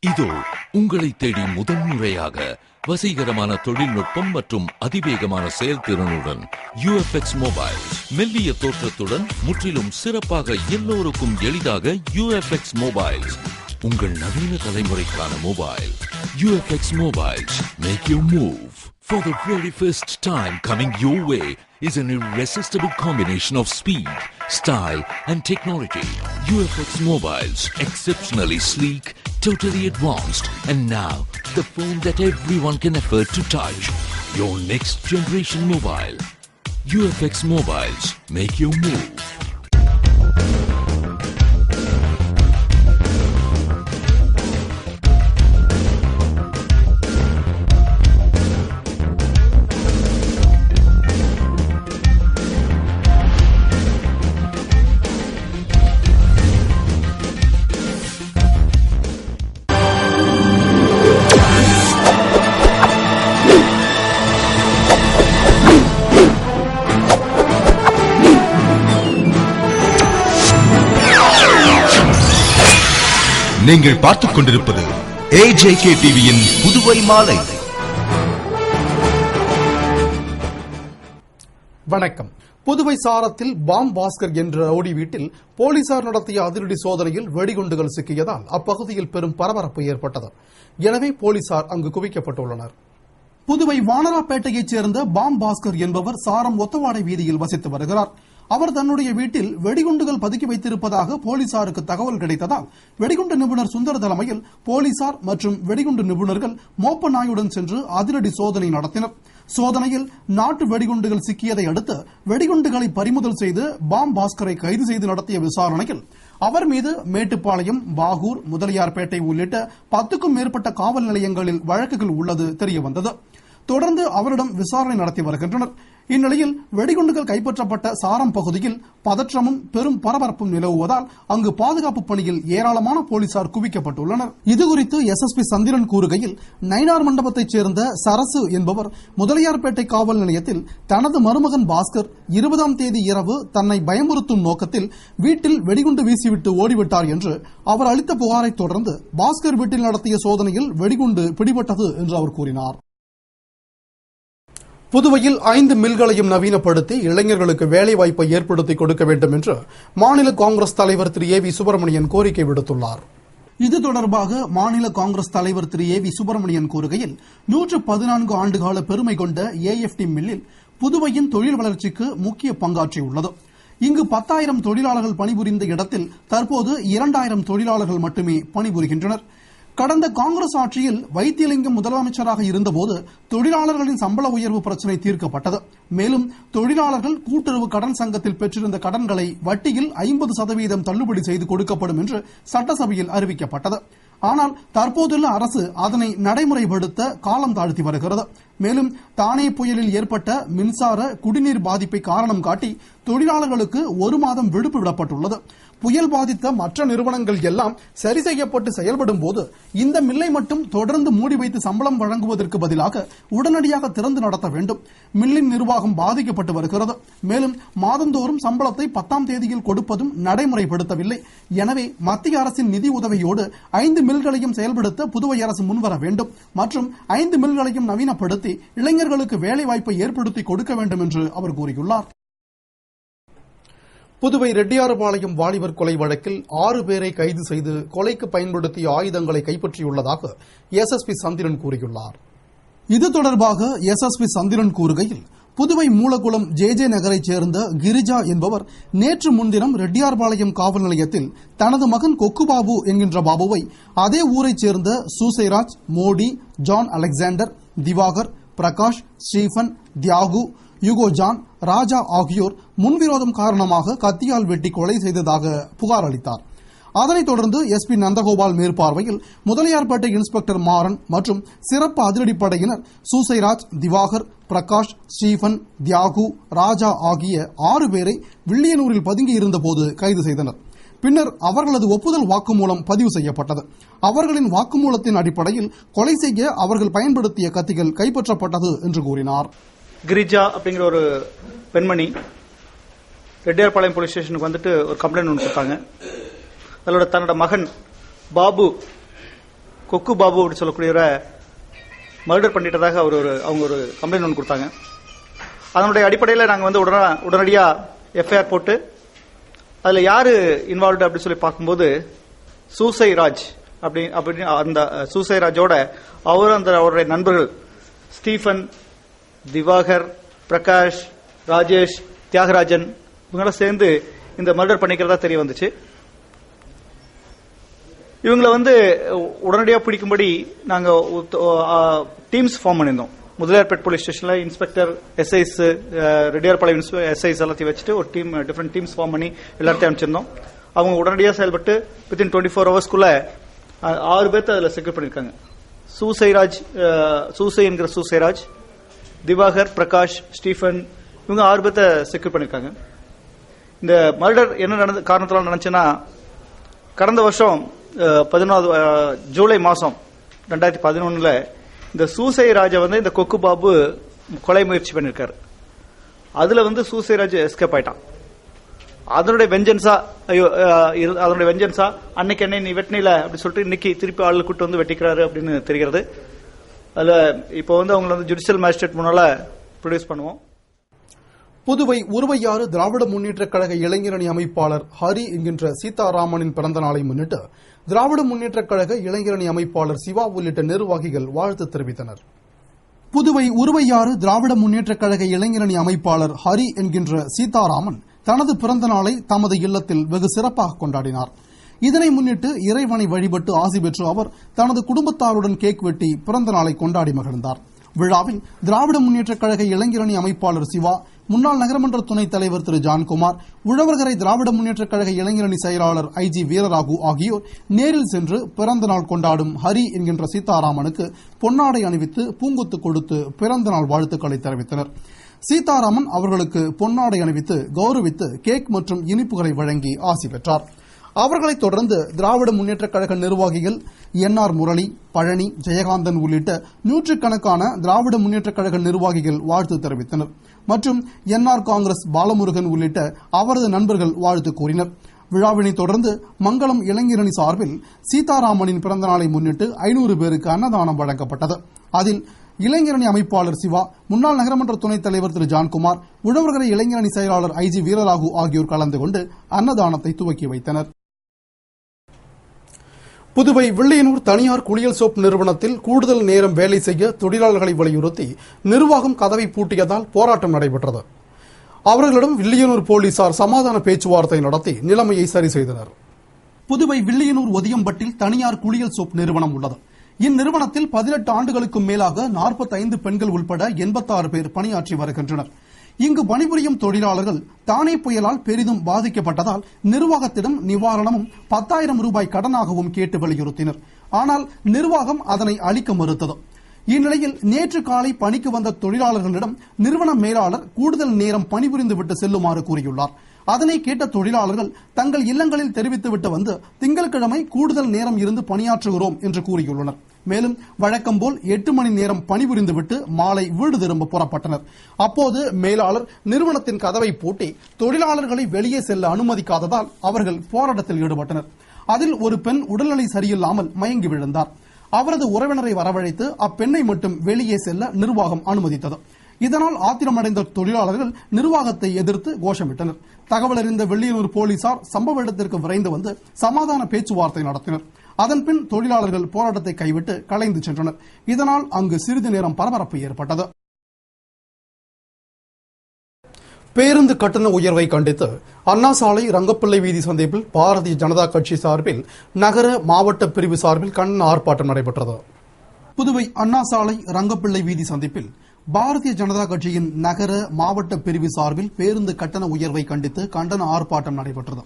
இதோ உங்களை தேடி முதன்முறையாக வசீகரமான தொழில்நுட்பம் மற்றும் அதிவேகமான செயல்திறனுடன் UFX மொபைல். மெல்லிய தோற்றத்துடன் முற்றிலும் சிறப்பாக எல்லோருக்கும் எளிதாக UFX மொபைல். உங்கள் நவீன தலைமுறைக்கான mobile. UFX Mobiles make you move. For the very first time coming your way is an irresistible combination of speed, style and technology. UFX Mobiles, exceptionally sleek, totally advanced, and now the phone that everyone can afford to touch. Your next generation mobile. UFX Mobiles make you move. நீங்கள் பார்த்துக் கொண்டிருப்பது AJK டிவியின் புதுவை மாலை. வணக்கம். புதுவை சாரத்தில் bomb Bhaskar என்ற rowdy வீட்டில் போலீசார் நடத்திய அதிரடி சோதனையில் வெடிகுண்டுகள் சிக்கியதால் அப்பகுதியில் பெரும் பரபரப்பு ஏற்பட்டது. எனவே போலீசார் அங்கு குவிக்கப்பட்டுள்ளனர். புதுவை வானராப்பேட்டையைச் சேர்ந்த பாம் பாஸ்கர் என்பவர் சாரம் ஒத்தவாடை வீதியில் வசித்து வருகிறார். அவர் தன்னுடைய வீட்டில் வெடிகுண்டுகள் பதுக்கி வைத்திருப்பதாக போலீசாருக்கு தகவல் கிடைத்ததால் வெடிகுண்டு நிபுணர் சுந்தர் தலைமையில் போலீசார் மற்றும் வெடிகுண்டு நிபுணர்கள் மோப்ப நாயுடன் சென்று அதிரடி சோதனை நடத்தினர். சோதனையில் நாட்டு வெடிகுண்டுகள் சிக்கியதை அடுத்து வெடிகுண்டுகளை பறிமுதல் செய்து பாம் பாஸ்கரை கைது செய்து நடத்திய விசாரணையில் அவர் மீது மேட்டுப்பாளையம், பாகூர், முதலியார்பேட்டை உள்ளிட்ட 10க்கும் மேற்பட்ட காவல் நிலையங்களில் வழக்குகள் உள்ளது தெரியவந்தது. தொடர்ந்து அவரிடம் விசாரணை நடத்தி வருகின்றனர். இந்நிலையில் வெடிகுண்டுகள் கைப்பற்றப்பட்ட சாரம் பகுதியில் பதற்றமும் பெரும் பரபரப்பும் நிலவுவதால் அங்கு பாதுகாப்பு பணியில் ஏராளமான போலீசார் குவிக்கப்பட்டுள்ளனர். இதுகுறித்து SSP சந்திரன் கூறுகையில், நயினார் மண்டபத்தைச் சேர்ந்த சரசு என்பவர் முதலியார்பேட்டை காவல் நிலையத்தில் தனது மருமகன் பாஸ்கர் 20ஆம் தேதி இரவு தன்னை பயமுறுத்தும் நோக்கத்தில் வீட்டில் வெடிகுண்டு வீசிவிட்டு ஓடிவிட்டார் என்று அவர் அளித்த புகாரை தொடர்ந்து பாஸ்கர் வீட்டில் நடத்திய சோதனையில் வெடிகுண்டு பிடிபட்டது என்று அவர் கூறினார். புதுவையில் 5 மில்களையும் நவீனப்படுத்தி இளைஞர்களுக்கு வேலைவாய்ப்பை ஏற்படுத்தி கொடுக்க வேண்டும் என்று மாநில காங்கிரஸ் தலைவர் திரு AV சுப்பிரமணியன் கோரிக்கை விடுத்துள்ளார். இது தொடர்பாக மாநில காங்கிரஸ் தலைவர் திரு AV சுப்பிரமணியன் கூறுகையில், 114 ஆண்டுகால பெருமை கொண்ட AFT மில்லில் புதுவையின் தொழில் வளர்ச்சிக்கு முக்கிய பங்காற்றியுள்ளது. இங்கு 10,000 தொழிலாளர்கள் பணிபுரிந்த இடத்தில் தற்போது 2,000 தொழிலாளர்கள் மட்டுமே பணிபுரிகின்றனர். கடந்த காங்கிரஸ் ஆட்சியில் வைத்தியலிங்கம் முதலமைச்சராக இருந்தபோது தொழிலாளர்களின் சம்பள உயர்வு பிரச்சினை தீர்க்கப்பட்டது. மேலும் தொழிலாளர்கள் கூட்டுறவு கடன் சங்கத்தில் பெற்றிருந்த கடன்களை வட்டியில் 50% தள்ளுபடி செய்து கொடுக்கப்படும் என்று சட்டசபையில் அறிவிக்கப்பட்டது. ஆனால் தற்போதுள்ள அரசு அதனை நடைமுறைப்படுத்த காலம் தாழ்த்தி வருகிறது. மேலும் தானே புயலில் ஏற்பட்ட மின்சார, குடிநீர் பாதிப்பை காரணம் காட்டி தொழிலாளர்களுக்கு 1 மாதம் விடுப்பு விடப்பட்டுள்ளது. புயல் பாதித்த மற்ற நிறுவனங்கள் எல்லாம் சரி செய்யப்பட்டு செயல்படும் போது இந்த மில்லை மட்டும் தொடர்ந்து மூடி வைத்து சம்பளம் வழங்குவதற்கு பதிலாக உடனடியாக திறந்து நடத்த வேண்டும். மில்லின் நிர்வாகம் பாதிக்கப்பட்டு வருகிறது. மேலும் மாதந்தோறும் சம்பளத்தை 10ஆம் தேதியில் கொடுப்பதும் நடைமுறைப்படுத்தவில்லை. எனவே மத்திய அரசின் நிதி உதவியோடு 5 மில்களையும் செயல்படுத்த புதுவை அரசு முன்வர வேண்டும் மற்றும் 5 மில்களையும் நவீனப்படுத்தி இளைஞர்களுக்கு வேலைவாய்ப்பை ஏற்படுத்தி கொடுக்க வேண்டும் என்று அவர் கூறியுள்ளார். புதுவை ரெட்டியார்பாளையம் வாலிபர் கொலை வழக்கில் 6 பேரை கைது செய்து கொலைக்கு பயன்படுத்திய ஆயுதங்களை கைப்பற்றியுள்ளதாக SSP சந்திரன் கூறியுள்ளார். இது தொடர்பாக SSP சந்திரன் கூறுகையில், புதுவை மூலகுளம் JJ நகரைச் சேர்ந்த கிரிஜா என்பவர் நேற்று முன்தினம் ரெட்டியார்பாளையம் காவல் நிலையத்தில் தனது மகன் கொக்குபாபு என்கின்ற பாபுவை அதே ஊரைச் சேர்ந்த Soosairaj, Modi, John Alexander, Diwakar, Prakash, Stephen, Thiyagu, யுகோ ஜான், ராஜா ஆகியோர் முன்விரோதம் காரணமாக கத்தியால் வெட்டி கொலை செய்ததாக புகார் அளித்தார். அதனைத் தொடர்ந்து SP நந்தகோபால் மேற்பார்வையில் முதலியார்பேட்டை இன்ஸ்பெக்டர் மாறன் மற்றும் சிறப்பு அதிரடிப்படையினர் சூசைராஜ், திவாகர், பிரகாஷ், ஸ்டீபன், தியாகு, ராஜா ஆகிய 6 பேரை வில்லியனூரில் பதுங்கியிருந்தபோது கைது செய்தனர். பின்னர் அவர்களது ஒப்புதல் வாக்குமூலம் பதிவு செய்யப்பட்டது. அவர்களின் வாக்குமூலத்தின் அடிப்படையில் கொலை செய்ய அவர்கள் பயன்படுத்திய கத்திகள் கைப்பற்றப்பட்டது என்று கூறினார். கிரிஜா அப்படிங்கிற ஒரு பெண்மணி ரெட்டியார்பாளையம் போலீஸ் ஸ்டேஷனுக்கு வந்துட்டு ஒரு கம்ப்ளைண்ட் ஒன்று கொடுத்தாங்க. அதோட தன்னோட மகன் பாபு கொக்கு பாபு அப்படின்னு சொல்லக்கூடியவரை மர்டர் பண்ணிட்டதாக அவங்க ஒரு கம்ப்ளைண்ட் ஒன்று கொடுத்தாங்க. அதனுடைய அடிப்படையில் நாங்கள் வந்து உடனடியாக எஃப்ஐஆர் போட்டு அதில் யாரு இன்வால்வ்டு அப்படின்னு சொல்லி பார்க்கும்போது சூசை ராஜ் அப்படின்னு அந்த சூசை ராஜோட அவருடைய நண்பர்கள் ஸ்டீஃபன், திவாகர், பிரகாஷ், ராஜேஷ், தியாகராஜன் இவங்களாம் சேர்ந்து இந்த மர்டர் பண்ணிக்கிறதா தெரிய வந்துச்சு. இவங்களை வந்து உடனடியாக பிடிக்கும்படி நாங்கள் டீம்ஸ் ஃபார்ம் பண்ணியிருந்தோம். முதலியார்பேட் போலீஸ் ஸ்டேஷன்ல இன்ஸ்பெக்டர், எஸ்ஐஸ், ரெட்டியார்பாளையம் எஸ்ஐஸ் எல்லாத்தையும் வச்சுட்டு ஒரு டீம், டிஃபரெண்ட் டீம்ஸ் ஃபார்ம் பண்ணி எல்லாத்தையும் அனுப்பிச்சிருந்தோம். அவங்க உடனடியாக செயல்பட்டு வித்தின் 24 ஹவர்ஸ்க்குள்ள 6 பேர்த்து அதில் செக்யூர் பண்ணியிருக்காங்க. சூசை என்கிற சூசைராஜ், திவாகர், பிரகாஷ், ஸ்டீஃபன் இவங்க 6 பேர்த்த செக்யூர் பண்ணியிருக்காங்க. இந்த மர்டர் என்ன காரணத்தால் நடந்துச்சுன்னா, கடந்த வருஷம் 11 ஜூலை மாதம் 2011 இந்த சூசை ராஜை வந்து இந்த கொக்கு பாபு கொலை முயற்சி பண்ணிருக்காரு. அதுல வந்து சூசை ராஜ் எஸ்கேப் ஆயிட்டான். அதனுடைய வெஞ்சன்ஸா அன்னைக்கு என்னை நீ வெட்டினில அப்படின்னு சொல்லிட்டு இன்னைக்கு திருப்பி ஆளு கூட்டு வந்து வெட்டிக்கிறாரு அப்படின்னு தெரிகிறது. அதுல இப்போ வந்து அவங்களை வந்து ஜுடிஷியல் மேஜிஸ்ட்ரேட் முன்னால ப்ரொடியூஸ் பண்ணுவோம். புதுவை உருவையாறு திராவிட முன்னேற்ற கழக இளைஞரணி அமைப்பாளர் ஹரி என்கின்ற சீதாராமனின் பிறந்த நாளை முன்னிட்டு திராவிட முன்னேற்ற கழக இளைஞரணி அமைப்பாளர் சிவா உள்ளிட்ட நிர்வாகிகள் வாழ்த்து தெரிவித்தனர். புதுவை உருவையாறு திராவிட முன்னேற்ற கழக இளைஞரணி அமைப்பாளர் ஹரி என்கின்ற சீதாராமன் தனது பிறந்த நாளை தமது இல்லத்தில் வெகு சிறப்பாக கொண்டாடினார். இதனை முன்னிட்டு இறைவனை வழிபட்டு ஆசி பெற்று அவர் தனது குடும்பத்தாருடன் கேக் வெட்டி பிறந்த நாளை கொண்டாடி மகிழ்ந்தார். விழாவில் திராவிட முன்னேற்ற கழக இளைஞரணி அமைப்பாளர் சிவா, முன்னாள் நகரமன்ற துணைத் தலைவர் திரு ஜான்குமார், உழவர்கரை திராவிட முன்னேற்ற கழக இளைஞரணி செயலாளர் ஐஜி வீரராகு ஆகியோர் நேரில் சென்று பிறந்த நாள் கொண்டாடும் ஹரி என்கின்ற சீதாராமனுக்கு பொன்னாடை அணிவித்து பூங்கொத்து கொடுத்து பிறந்த நாள் வாழ்த்துக்களை தெரிவித்தனர். சீதாராமன் அவர்களுக்கு பொன்னாடை அணிவித்து கௌரவித்து கேக் மற்றும் இனிப்புகளை வழங்கி ஆசி பெற்றார். அவர்களைத் தொடர்ந்து திராவிட முன்னேற்ற கழக நிர்வாகிகள் என்ஆர் முரளி, பழனி, ஜெயகாந்தன் உள்ளிட்ட நூற்றுக்கணக்கான திராவிட முன்னேற்ற கழக நிர்வாகிகள் வாழ்த்து தெரிவித்தனர். மற்றும் என்ஆர் காங்கிரஸ் பாலமுருகன் உள்ளிட்ட அவரது நண்பர்கள் வாழ்த்து கூறினர். விழாவினை தொடர்ந்து மங்களம் இளைஞரணி சார்பில் சீதாராமனின் பிறந்த நாளை முன்னிட்டு 500 பேருக்கு அன்னதானம் வழங்கப்பட்டது. அதில் இளைஞரணி அமைப்பாளர் சிவா, முன்னாள் நகரமன்ற துணைத் தலைவர் திரு ஜான்குமார், உழவர்கரை இளைஞரணி செயலாளர் ஐஜி வீரராகு ஆகியோர் கலந்து கொண்டு அன்னதானத்தை துவக்கி வைத்தனர். புதுவை வில்லியனூர் தனியார் குளியல் சோப் நிறுவனத்தில் கூடுதல் நேரம் வேலை செய்ய தொழிலாளர்களை வலியுறுத்தி நிர்வாகம் கதவை பூட்டியதால் போராட்டம் நடைபெற்றது. அவர்களிடம் வில்லியனூர் போலீசார் சமாதான பேச்சுவார்த்தை நடத்தி நிலைமையை சரி செய்தனர். புதுவை வில்லியனூர் ஒதியம்பட்டில் தனியார் குளியல் சோப் நிறுவனம் உள்ளது. இந்நிறுவனத்தில் 18 ஆண்டுகளுக்கும் மேலாக 45 பெண்கள் உட்பட 86 பேர் பணியாற்றி வருகின்றனர். இங்கு பணிபுரியும் தொழிலாளர்கள் தானே புயலால் பெரிதும் பாதிக்கப்பட்டதால் நிர்வாகத்திடம் நிவாரணமும் 10,000 ரூபாய் கடனாகவும் கேட்டு வலியுறுத்தினர். ஆனால் நிர்வாகம் அதனை அளிக்க மறுத்தது. இந்நிலையில் நேற்று காலை பணிக்கு வந்த தொழிலாளர்களிடம் நிறுவன மேலாளர் கூடுதல் நேரம் பணிபுரிந்துவிட்டு செல்லுமாறு கூறியுள்ளார். அதனை கேட்ட தொழிலாளர்கள் தங்கள் இல்லங்களில் தெரிவித்துவிட்டு வந்து திங்கட்கிழமை கூடுதல் நேரம் இருந்து பணியாற்றுகிறோம் என்று கூறியுள்ளனர். மேலும் வழக்கம் போல் 8 மணி நேரம் பணிபுரிந்துவிட்டு மாலை வீடு திரும்ப புறப்பட்டனர். அப்போது மேலாளர் நிறுவனத்தின் கதவை பூட்டி தொழிலாளர்களை வெளியே செல்ல அனுமதிக்காததால் அவர்கள் போராட்டத்தில் ஈடுபட்டனர். அதில் ஒரு பெண் உடல்நிலை சரியில்லாமல் மயங்கி விழுந்தார். அவரது உறவினரை வரவழைத்து அப்பெண்ணை மட்டும் வெளியே செல்ல நிர்வாகம் அனுமதித்தது. இதனால் ஆத்திரமடைந்த தொழிலாளர்கள் நிர்வாகத்தை எதிர்த்து கோஷமிட்டனர். தகவல் அறிந்த வில்லியனூர் போலீசார் சம்பவ இடத்திற்கு விரைந்து வந்து சமாதான பேச்சுவார்த்தை நடத்தினர். அதன்பின் தொழிலாளர்கள் போராட்டத்தை கைவிட்டு கலைந்து சென்றனர். இதனால் அங்கு சிறிது நேரம் பரபரப்பு ஏற்பட்டது. பேருந்து கட்டண உயர்வை கண்டித்து அண்ணா சாலை ரங்கப்பிள்ளை வீதி சந்திப்பில் பாரதிய ஜனதா கட்சி சார்பில் நகர மாவட்ட பிரிவு சார்பில் கண்டன ஆர்ப்பாட்டம் நடைபெற்றது. புதுவை அண்ணா சாலை ரங்கப்பிள்ளை வீதி சந்திப்பில் பாரதிய ஜனதா கட்சியின் நகர மாவட்ட பிரிவு சார்பில் பேருந்து கட்டண உயர்வை கண்டித்து கண்டன ஆர்ப்பாட்டம் நடைபெற்றது.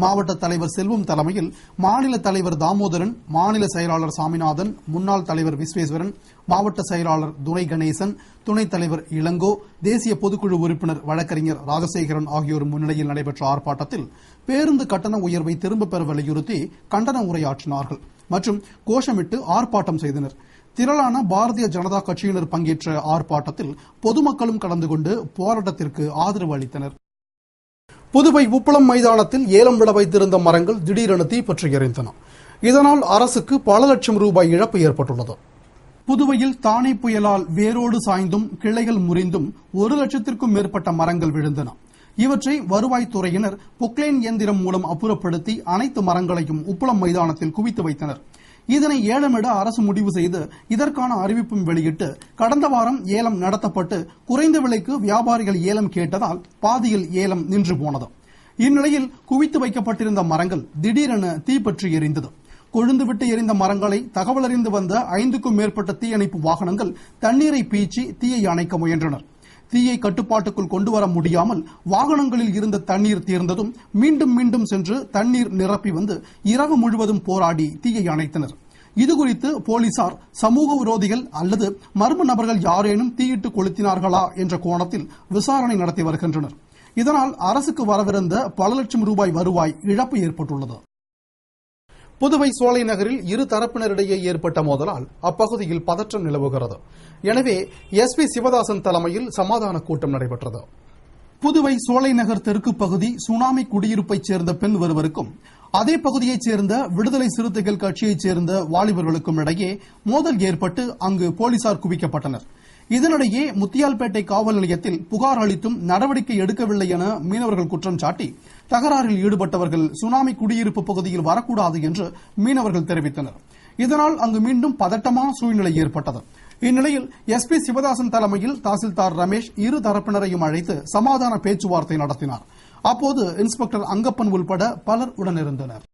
மாவட்ட தலைவர் செல்வம் தலைமையில் மாநில தலைவர் தாமோதரன், மாநில செயலாளர் சாமிநாதன், முன்னாள் தலைவர் விஸ்வேஸ்வரன், மாவட்ட செயலாளர் துரை கணேசன், துணைத் தலைவர் இளங்கோ, தேசிய பொதுக்குழு உறுப்பினர் வழக்கறிஞர் ராஜசேகரன் ஆகியோர் முன்னிலையில் நடைபெற்ற ஆர்ப்பாட்டத்தில் பேருந்து கட்டண உயர்வை திரும்பப் பெற வலியுறுத்தி கண்டன உரையாற்றினார்கள் மற்றும் கோஷமிட்டு ஆர்ப்பாட்டம் செய்தனர். திரளான பாரதிய ஜனதா கட்சியினர் பங்கேற்ற ஆர்ப்பாட்டத்தில் பொதுமக்களும் கலந்து கொண்டு போராட்டத்திற்கு ஆதரவு அளித்தனர். புதுவை உப்பளம் மைதானத்தில் ஏலம் விட வைத்திருந்த மரங்கள் திடீரென தீப்பற்றி எரிந்தன. இதனால் அரசுக்கு பல லட்சம் ரூபாய் இழப்பு ஏற்பட்டுள்ளது. புதுவையில் தானே புயலால் வேரோடு சாய்ந்தும் கிளைகள் முறிந்தும் 1 லட்சத்திற்கும் மேற்பட்ட மரங்கள் விழுந்தன. இவற்றை வருவாய்த்துறையினர் பொக்லைன் இயந்திரம் மூலம் அப்புறப்படுத்தி அனைத்து மரங்களையும் உப்பளம் மைதானத்தில் குவித்து வைத்தனர். இதனை ஏலமிட அரசு முடிவு செய்து இதற்கான அறிவிப்பும் வெளியிட்டு கடந்த வாரம் ஏலம் நடத்தப்பட்டு குறைந்த விலைக்கு வியாபாரிகள் ஏலம் கேட்டதால் பாதியில் ஏலம் நின்று போனது. இந்நிலையில் குவித்து வைக்கப்பட்டிருந்த மரங்கள் திடீரென தீப்பற்றி எரிந்தது. கொழுந்துவிட்டு எரிந்த மரங்களை தகவலறிந்து வந்த 5க்கும் மேற்பட்ட தீயணைப்பு வாகனங்கள் தண்ணீரை பீய்ச்சி தீயை அணைக்க முயன்றனர். தீயை கட்டுப்பாட்டுக்குள் கொண்டுவர முடியாமல் வாகனங்களில் இருந்த தண்ணீர் தீர்ந்ததும் மீண்டும் மீண்டும் சென்று தண்ணீர் நிரப்பி வந்து இரவு முழுவதும் போராடி தீயை அணைத்தனர். இதுகுறித்து போலீசார் சமூக விரோதிகள் அல்லது மர்ம நபர்கள் யாரேனும் தீயிட்டு கொளுத்தினார்களா என்ற கோணத்தில் விசாரணை நடத்தி வருகின்றனர். இதனால் அரசுக்கு வரவிருந்த பல லட்சம் ரூபாய் வருவாய் இழப்பு ஏற்பட்டுள்ளது. புதுவை சோலை நகரில் இரு தரப்பினரிடையே ஏற்பட்ட மோதலால் அப்பகுதியில் பதற்றம் நிலவுகிறது. எனவே SP சிவதாசன் தலைமையில் சமாதான கூட்டம் நடைபெற்றது. புதுவை சோலை நகர் தெற்கு பகுதி சுனாமி குடியிருப்பைச் சேர்ந்த பெண் ஒருவருக்கும் அதே பகுதியைச் சேர்ந்த விடுதலை சிறுத்தைகள் கட்சியைச் சேர்ந்த வாலிபர்களுக்கும் இடையே மோதல் ஏற்பட்டு அங்கு போலீசார் குவிக்கப்பட்டனர். இதனிடையே முத்தியால்பேட்டை காவல் நிலையத்தில் புகார் அளித்தும் நடவடிக்கை எடுக்கவில்லை என மீனவர்கள் குற்றம் சாட்டி தகராறில் ஈடுபட்டவர்கள் சுனாமி குடியிருப்பு பகுதியில் வரக்கூடாது என்று மீனவர்கள் தெரிவித்தனர். இதனால் அங்கு மீண்டும் பதட்டமான சூழ்நிலை ஏற்பட்டது. இந்நிலையில் SP சிவதாசன் தலைமையில் தாசில்தார் ரமேஷ் இரு தரப்பினரையும் அழைத்து சமாதான பேச்சுவார்த்தை நடத்தினார். அப்போது இன்ஸ்பெக்டர் அங்கப்பன் உள்பட பலர் உடனிருந்தனர்.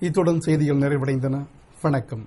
இத்துடன் செய்திகள் நிறைவடைந்தன. வணக்கம்.